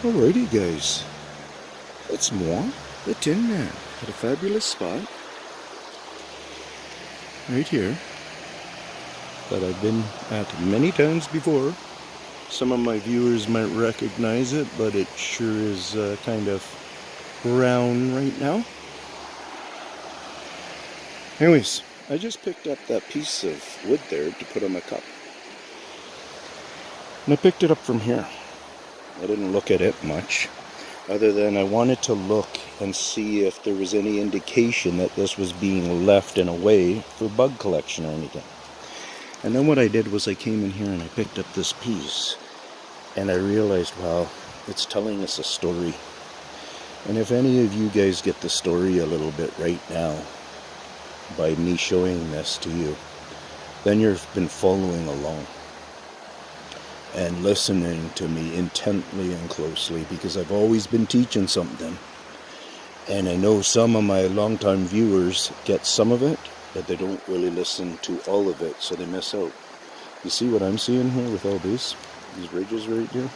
Alrighty guys, it's moi, the Tin Man, at a fabulous spot right here that I've been at many times before. Some of my viewers might recognize it, but it sure is kind of brown right now. Anyways, I just picked up that piece of wood there to put on my cup. And I picked it up from here. I didn't look at it much, other than I wanted to look and see if there was any indication that this was being left in a way for bug collection or anything. And then what I did was I came in here and I picked up this piece, and I realized, wow, it's telling us a story. And if any of you guys get the story a little bit right now, by me showing this to you, then you've been following along and listening to me intently and closely, because I've always been teaching something, and I know some of my longtime viewers get some of it, but they don't really listen to all of it, so they miss out. You see what I'm seeing here with all these ridges right here?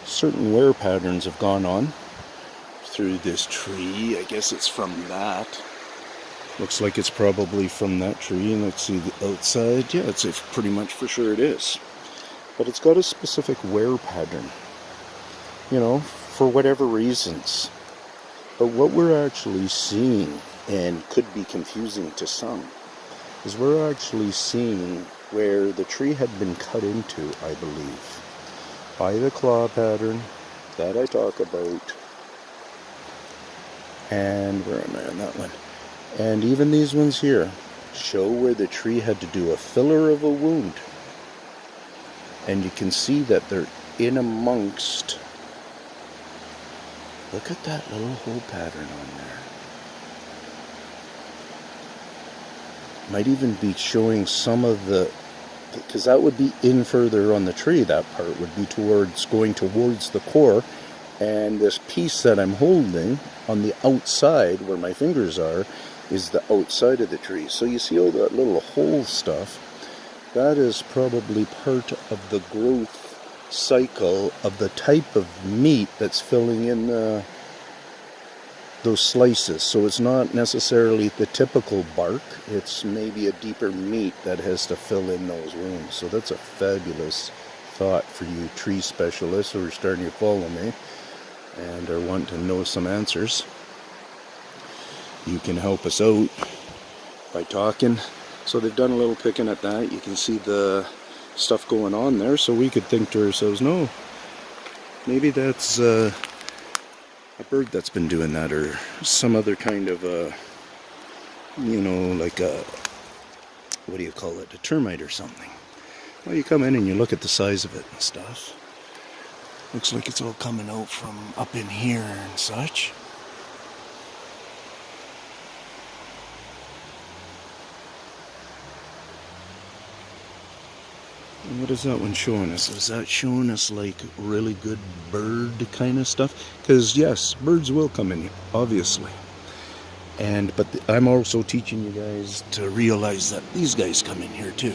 Certain wear patterns have gone on through this tree. I guess it's from that. Looks like it's probably from that tree, and let's see the outside. Yeah, it's pretty much for sure it is. But it's got a specific wear pattern, you know, for whatever reasons. But what we're actually seeing, and could be confusing to some, is we're actually seeing where the tree had been cut into, I believe, by the claw pattern that I talk about. And where am I on that one? And even these ones here show where the tree had to do a filler of a wound. And you can see that they're in amongst. Look at that little hole pattern on there. Might even be showing some of the, because that would be in further on the tree. That part would be going towards the core. And this piece that I'm holding on the outside, where my fingers are, is the outside of the tree. So you see all that little hole stuff? That is probably part of the growth cycle of the type of meat that's filling in those slices. So it's not necessarily the typical bark. It's maybe a deeper meat that has to fill in those wounds. So that's a fabulous thought for you tree specialists who are starting to follow me and are wanting to know some answers. You can help us out by talking. So they've done a little picking at that. You can see the stuff going on there. So we could think to ourselves, no, maybe that's a bird that's been doing that, or some other kind of you know, like a, what do you call it, a termite or something. Well, you come in and you look at the size of it and stuff. Looks like it's all coming out from up in here and such. And what is that one showing us? Is that showing us like really good bird kind of stuff? Because yes, birds will come in here, obviously. But I'm also teaching you guys to realize that these guys come in here too.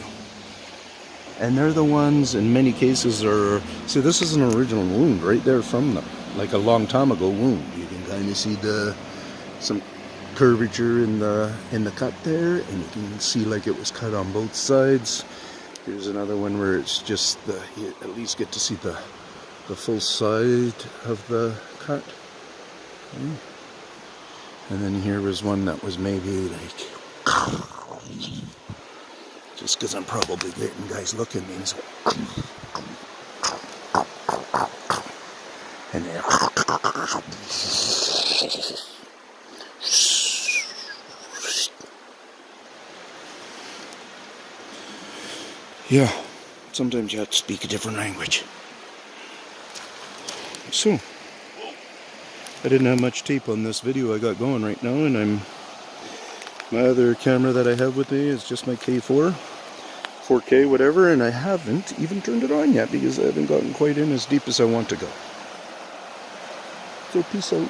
And they're the ones, in many cases, are, see, this is an original wound right there from them, like a long time ago wound. You can kind of see some curvature in the cut there, and you can see like it was cut on both sides. Here's another one where it's just you at least get to see the full side of the cut. And then here was one that was maybe like, just because I'm probably getting guys looking at me, so, and then, yeah, sometimes you have to speak a different language. So, I didn't have much tape on this video I got going right now, and my other camera that I have with me is just my K4, 4K, whatever, and I haven't even turned it on yet because I haven't gotten quite in as deep as I want to go. So peace out.